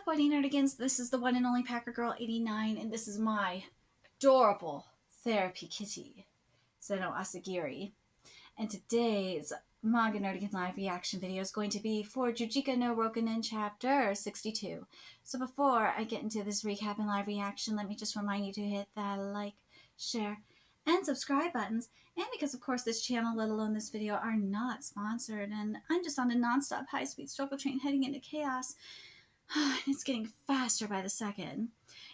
Bunny Nerdigans. This is the one and only Packer Girl 89, and this is my adorable therapy kitty, Zeno Asagiri. And today's Manga Nerdigan live reaction video is going to be for Juujika no Rokunin chapter 62. So before I get into this recap and live reaction, let me just remind you to hit that like, share, and subscribe buttons. And because of course this channel, let alone this video, are not sponsored, and I'm just on a non-stop high-speed struggle train heading into chaos. It's getting faster by the second.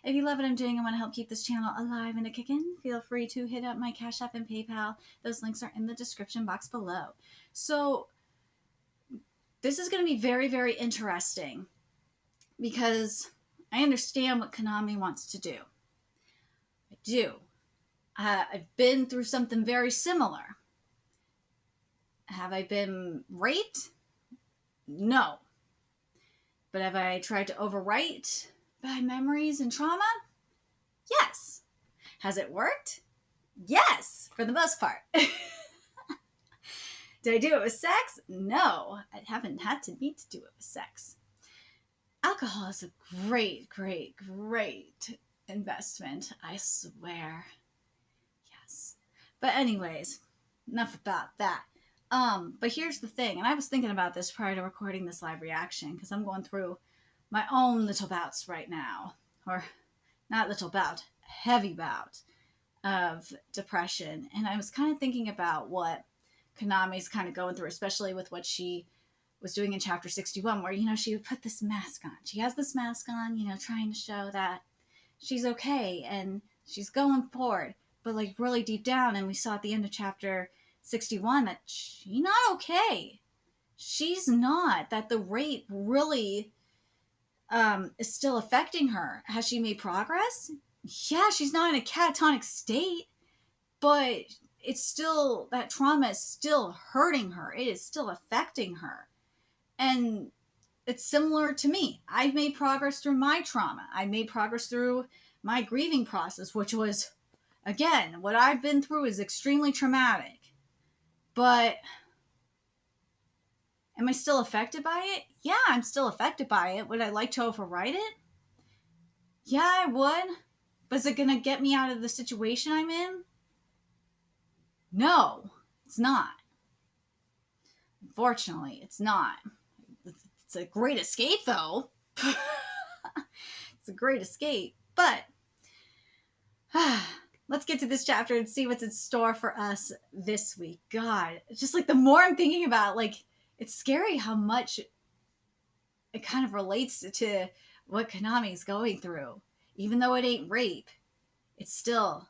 If you love what I'm doing and want to help keep this channel alive and kicking, feel free to hit up my Cash App and PayPal. Those links are in the description box below. So this is going to be very, very interesting because I understand what Konami wants to do. I do. I've been through something very similar. Have I been raped? No. But have I tried to overwrite bad memories and trauma? Yes. Has it worked? Yes, for the most part. Did I do it with sex? No, I haven't had to need to do it with sex. Alcohol is a great, great, great investment, I swear. Yes. But anyways, enough about that. But here's the thing, and I was thinking about this prior to recording this live reaction, because I'm going through my own little bouts right now, or not little bout, heavy bout of depression, and I was kind of thinking about what Konami's kind of going through, especially with what she was doing in chapter 61, where, you know, she would put this mask on. She has this mask on, you know, trying to show that she's okay, and she's going forward, but like really deep down, and we saw at the end of chapter 61 that she's not okay. She's not. That the rape really is still affecting her. Has she made progress? Yeah, she's not in a catatonic state, but it's still, that trauma is still hurting her. It is still affecting her. And it's similar to me. I've made progress through my trauma. I made progress through my grieving process, which was, again, what I've been through is extremely traumatic. But am I still affected by it? Yeah, I'm still affected by it. Would I like to overwrite it? Yeah, I would. But is it going to get me out of the situation I'm in? No, it's not. Unfortunately, it's not. It's a great escape, though. It's a great escape. But let's get to this chapter and see what's in store for us this week. God, it's just like the more I'm thinking about it, like, it's scary how much it kind of relates to what Konami's going through. Even though it ain't rape, it's still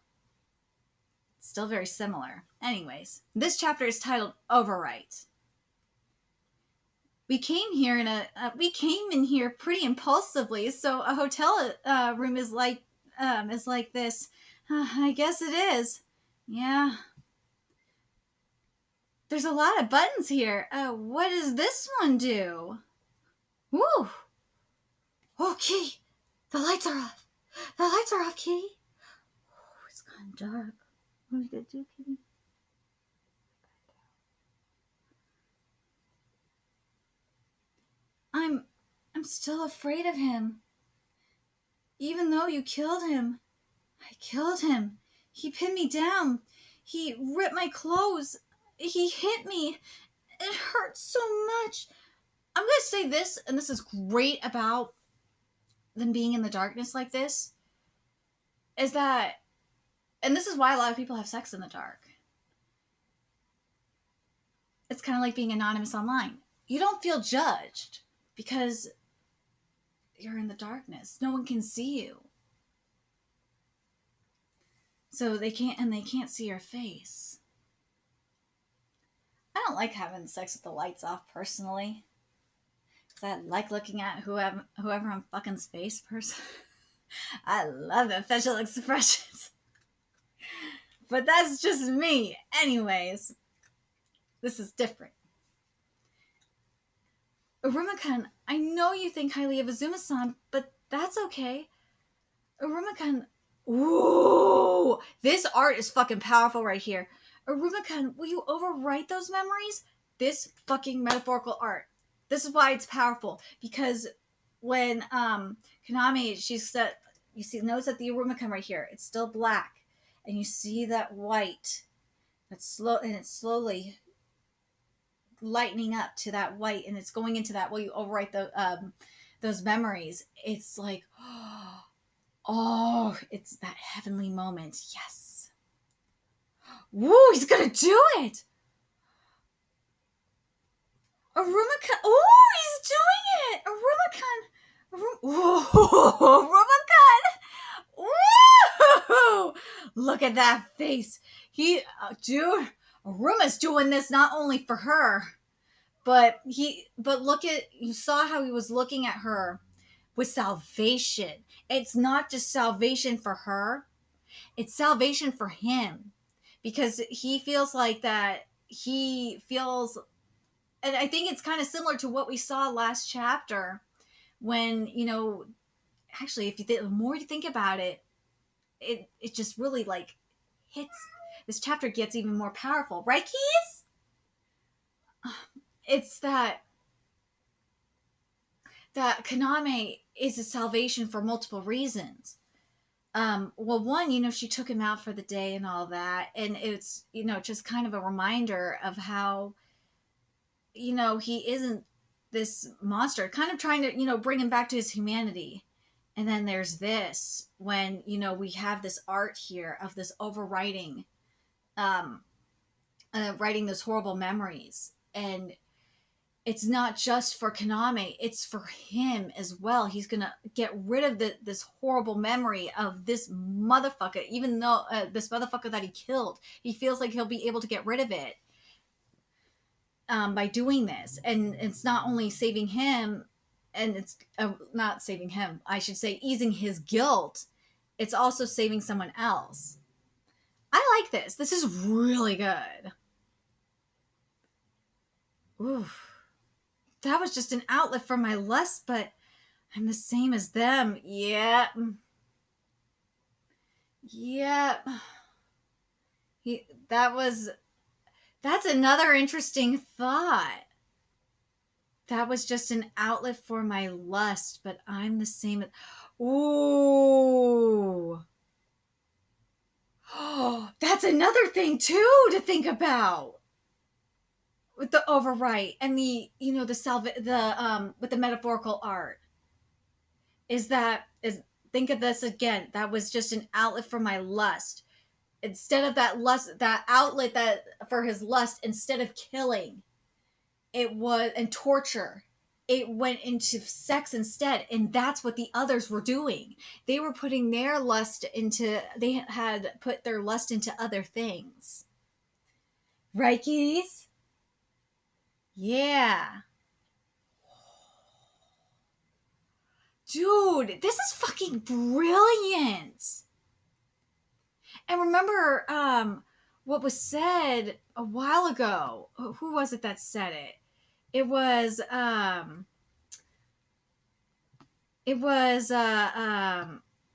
very similar. Anyways, this chapter is titled OVERWRITE. We came in here pretty impulsively, so a hotel room is like this. I guess it is. Yeah. There's a lot of buttons here. What does this one do? Woo! Oh, Key! The lights are off. The lights are off, Key. Oh, it's gone dark. What are we gonna do, Kitty? I'm still afraid of him. Even though you killed him. I killed him. He pinned me down. He ripped my clothes. He hit me. It hurts so much. I'm going to say this, and this is great about them being in the darkness like this, is that, and this is why a lot of people have sex in the dark. It's kind of like being anonymous online. You don't feel judged because you're in the darkness. No one can see you. So they can't see your face. I don't like having sex with the lights off personally. I like looking at whoever I'm fucking's face person. I love the facial expressions. But that's just me. Anyways, this is different. Uruma-kun, I know you think highly of Azuma-san, but that's okay. Uruma-kun, ooh, this art is fucking powerful right here. Uruma-kun, will you overwrite those memories? This fucking metaphorical art. This is why it's powerful, because when Konami, she said, you see, notice that the Arumacon right here, it's still black, and you see that white, that's slow, and it's slowly lightening up to that white, and it's going into that. Well, you overwrite the those memories. It's like, oh, it's that heavenly moment. Yes. Woo, he's gonna do it. Arumacon. Oh, he's doing it. Arumacon. Woo! Look at that face. Dude, Aruma's doing this not only for her, but look at, you saw how he was looking at her with salvation. It's not just salvation for her, it's salvation for him, because he feels like that. He feels, and I think it's kind of similar to what we saw last chapter when, actually, if the more you think about it, it just really like hits. This chapter gets even more powerful, right, Keys? It's that Kaname is a salvation for multiple reasons. Well, one, she took him out for the day and all that, and it's, just kind of a reminder of how, he isn't this monster, kind of trying to, bring him back to his humanity. And then there's this, when, we have this art here of this overwriting, writing those horrible memories. And it's not just for Kaname, it's for him as well. He's gonna get rid of this horrible memory of this motherfucker, even though this motherfucker that he killed. He feels like he'll be able to get rid of it by doing this. And it's not only saving him, and it's not saving him, I should say, easing his guilt. It's also saving someone else. I like this. This is really good. Oof. That was just an outlet for my lust, but I'm the same as them. Yeah. Yeah. That's another interesting thought. That was just an outlet for my lust, but I'm the same as... Ooh. Oh, that's another thing too to think about. With the overwrite and the, with the metaphorical art, is think of this again. That was just an outlet for my lust. Instead of that outlet that for his lust, instead of killing, it was, and torture, it went into sex instead. And that's what the others were doing. They were putting their lust into, they had put their lust into other things. Right, Keys? Yeah. Dude, this is fucking brilliant. And remember what was said a while ago. Who was it that said it? It was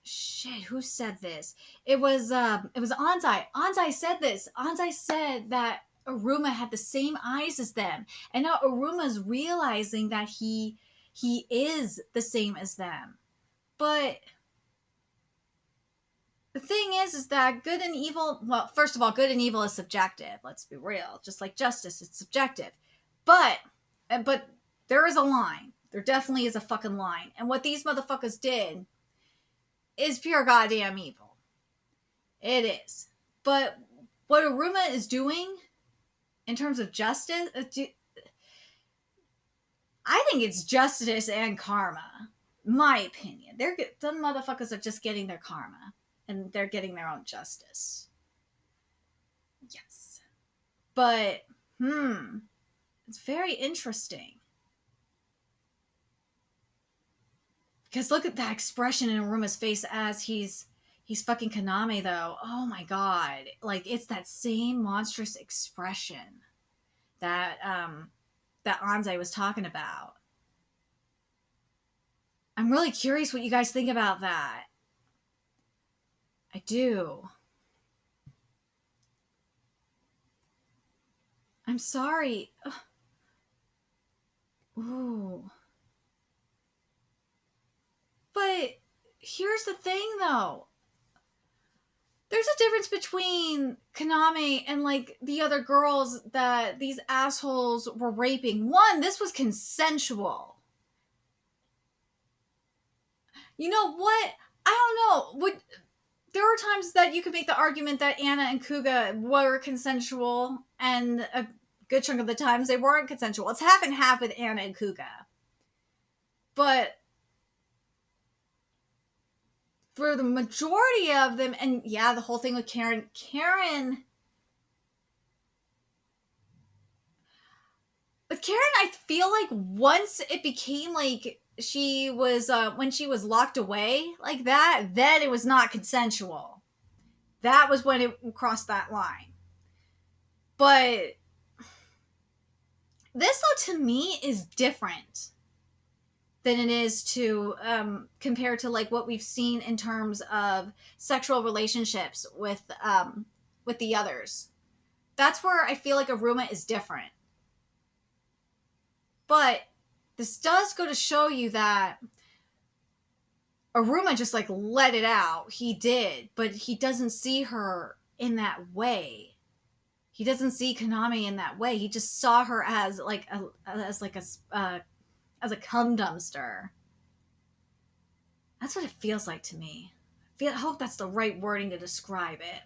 shit, who said this? It was Anzai. Anzai said this. Anzai said that Aruma had the same eyes as them. And now Aruma's realizing that he is the same as them. But the thing is that good and evil, well, first of all, good and evil is subjective. Let's be real. Just like justice, it's subjective. But there is a line. There definitely is a fucking line. And what these motherfuckers did is pure goddamn evil. It is. But what Aruma is doing in terms of justice, I think it's justice and karma. My opinion. Some motherfuckers are just getting their karma. And they're getting their own justice. Yes. But, it's very interesting. Because look at that expression in Aruma's face as he's fucking Kaname, though. Oh my god. Like, it's that same monstrous expression that Anzai was talking about. I'm really curious what you guys think about that. I do. I'm sorry. Ugh. Ooh. here's the thing, though. There's a difference between Kaname and, like, the other girls that these assholes were raping. One, this was consensual. You know what? I don't know. There were times that you could make the argument that Anna and Kuga were consensual, and a good chunk of the times they weren't consensual. It's half and half with Anna and Kuga. But for the majority of them, and yeah, the whole thing with Karen, I feel like once it became like she was, when she was locked away like that, then it was not consensual. That was when it crossed that line. But this, though, to me is different than it is to compared to like what we've seen in terms of sexual relationships with the others. That's where I feel like Aruma is different. But this does go to show you that Aruma just like let it out. He did, but he doesn't see her in that way. He doesn't see Kaname in that way. He just saw her as like a cum dumpster. That's what it feels like to me. I hope that's the right wording to describe it.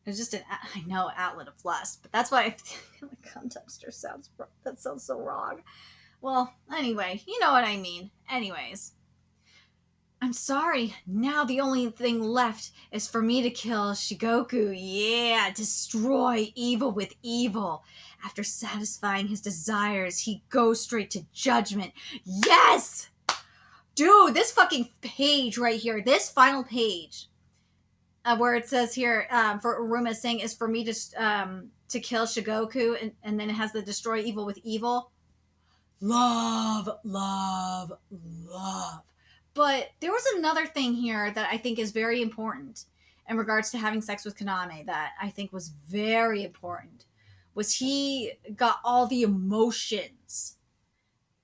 It's just I know, outlet of lust, but that's why I feel like cum dumpster sounds so wrong. Well, anyway, you know what I mean. Anyways, I'm sorry. Now the only thing left is for me to kill Shigoku. Yeah, destroy evil with evil. After satisfying his desires, he goes straight to judgment. Yes! Dude, this fucking page right here, this final page, where it says here, for Aruma saying is for me to kill Shigoku, and then it has the destroy evil with evil. Love, love, love. But there was another thing here that I think is very important in regards to having sex with Kaname that I think was very important. Was he got all the emotions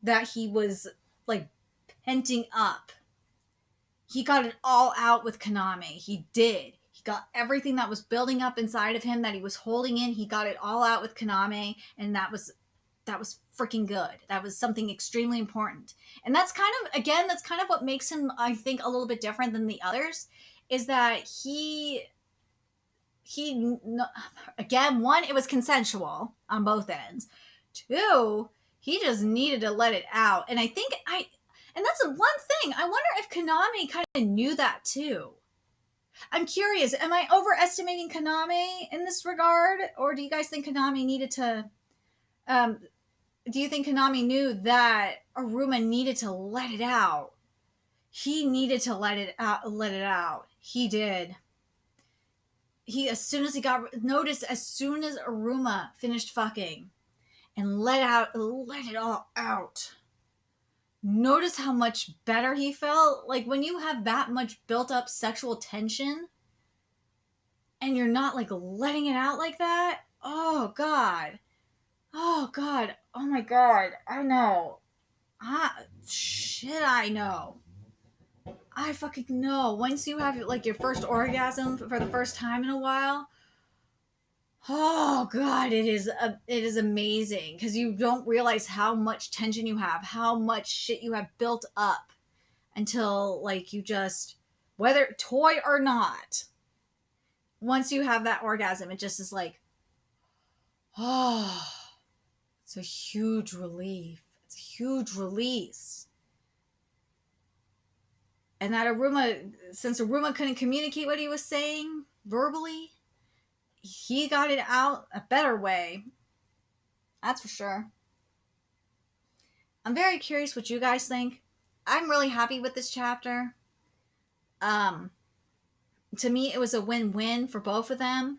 that he was like penting up. He got it all out with Kaname. He did. He got everything that was building up inside of him that he was holding in. He got it all out with Kaname, and that was freaking good. That was something extremely important. And that's kind of what makes him, I think, a little bit different than the others, is that he again, one, it was consensual on both ends. Two, he just needed to let it out. And I think and that's the one thing. I wonder if Kaname kind of knew that too. I'm curious, am I overestimating Kaname in this regard? Or do you guys think Kaname needed to do you think Kaname knew that Aruma needed to let it out? He needed to let it out. He did. As soon as Aruma finished fucking and let it all out. Notice how much better he felt. Like when you have that much built up sexual tension and you're not like letting it out like that. Oh God. Oh God. Oh my God. I know. I know. I fucking know. Once you have like your first orgasm for the first time in a while, oh God, it is amazing because you don't realize how much tension you have, how much shit you have built up until like you just, whether toy or not, once you have that orgasm, it just is like, oh, it's a huge relief. It's a huge release. And that since Aruma couldn't communicate what he was saying verbally, he got it out a better way. That's for sure. I'm very curious what you guys think. I'm really happy with this chapter. To me, it was a win-win for both of them.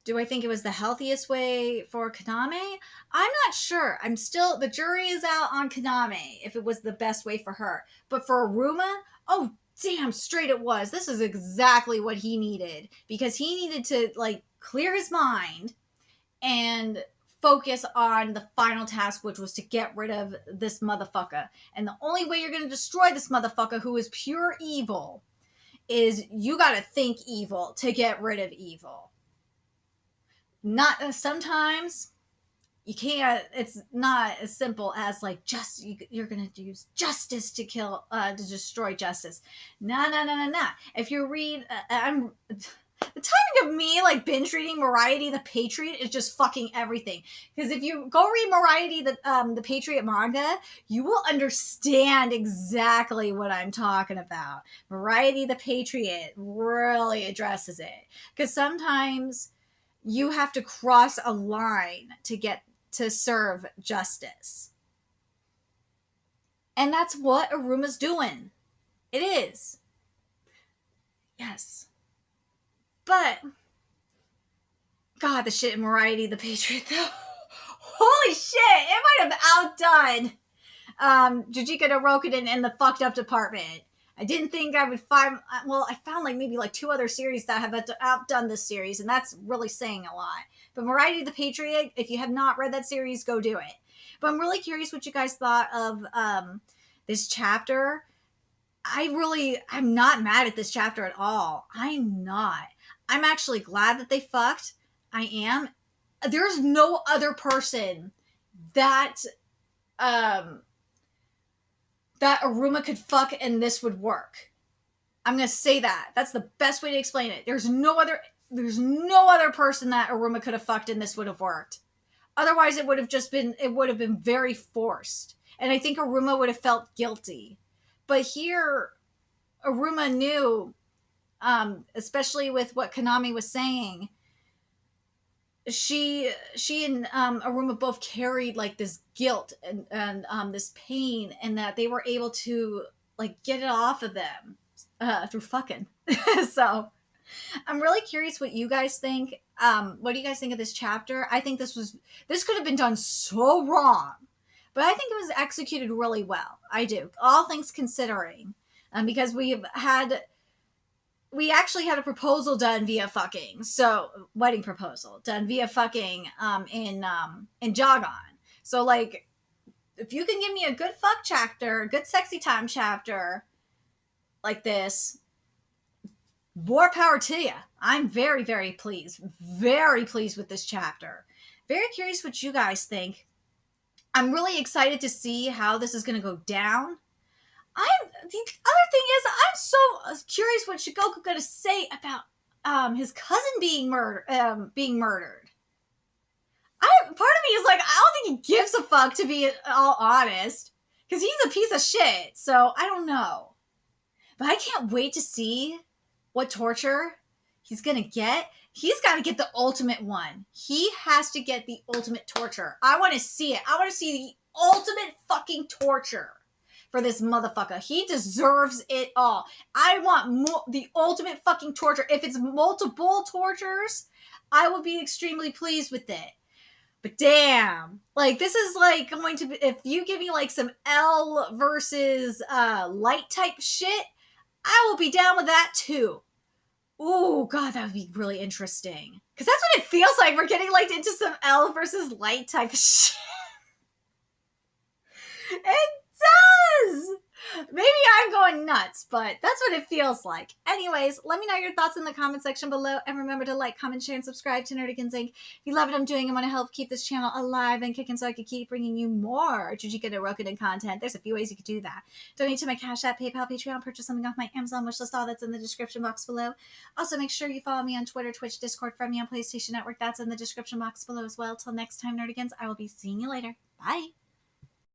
Do I think it was the healthiest way for Kaname? I'm not sure. The jury is out on Kaname if it was the best way for her. But for Aruma, oh, damn straight it was. This is exactly what he needed. Because he needed to, like, clear his mind and focus on the final task, which was to get rid of this motherfucker. And the only way you're going to destroy this motherfucker, who is pure evil, is you got to think evil to get rid of evil. Not sometimes you can't. It's not as simple as like just you're gonna use justice to kill to destroy justice. No. If you read, I'm the timing of me like binge reading Variety the Patriot is just fucking everything. Because if you go read Variety the Patriot manga, you will understand exactly what I'm talking about. Variety the Patriot really addresses it. Because sometimes you have to cross a line to get to serve justice. And that's what Aruma's doing. It is. Yes. But, God, the shit in Variety the Patriot, though. Holy shit! It might have outdone Juujika no Rokunin in the fucked up department. I didn't think I would find... Well, I found like maybe like 2 other series that have outdone this series, and that's really saying a lot. But Variety the Patriot, if you have not read that series, go do it. But I'm really curious what you guys thought of this chapter. I'm not mad at this chapter at all. I'm not. I'm actually glad that they fucked. I am. There's no other person that Aruma could fuck and this would work. I'm going to say that. That's the best way to explain it. There's no other person that Aruma could have fucked and this would have worked. Otherwise, it would have been very forced. And I think Aruma would have felt guilty. But here, Aruma knew, especially with what Konami was saying, she and Aruma both carried like this guilt and this pain, and that they were able to like get it off of them through fucking. So I'm really curious what you guys think. What do you guys think of this chapter? I think this could have been done so wrong, but I think it was executed really well. I do, all things considering, because we actually had a proposal done via fucking. So, wedding proposal done via fucking in Jogon. So, like, if you can give me a good fuck chapter, a good sexy time chapter like this, more power to you. I'm very, very pleased. Very pleased with this chapter. Very curious what you guys think. I'm really excited to see how this is going to go down. The other thing is, I'm so curious what Shikoku's going to say about his cousin being murdered. Part of me is like, I don't think he gives a fuck, to be all honest, because he's a piece of shit. So I don't know, but I can't wait to see what torture he's going to get. He's got to get the ultimate one. He has to get the ultimate torture. I want to see it. I want to see the ultimate fucking torture for this motherfucker. He deserves it all. I want the ultimate fucking torture. If it's multiple tortures, I will be extremely pleased with it. But damn, like, this is like going to be, if you give me like some L versus light type shit, I will be down with that too. Oh God, that would be really interesting. Because that's what it feels like. We're getting like into some L versus light type shit. It does! Maybe I'm going nuts, but that's what it feels like. Anyways, let me know your thoughts in the comment section below, and remember to like, comment, share, and subscribe to Nerdigans Inc. If you love what I'm doing and want to help keep this channel alive and kicking so I can keep bringing you more Juujika no Rokunin content, there's a few ways you could do that. Donate to my Cash App, PayPal, Patreon, purchase something off my Amazon wishlist, all that's in the description box below. Also, make sure you follow me on Twitter, Twitch, Discord, friend me on PlayStation Network, that's in the description box below as well. Till next time, Nerdigans, I will be seeing you later. Bye!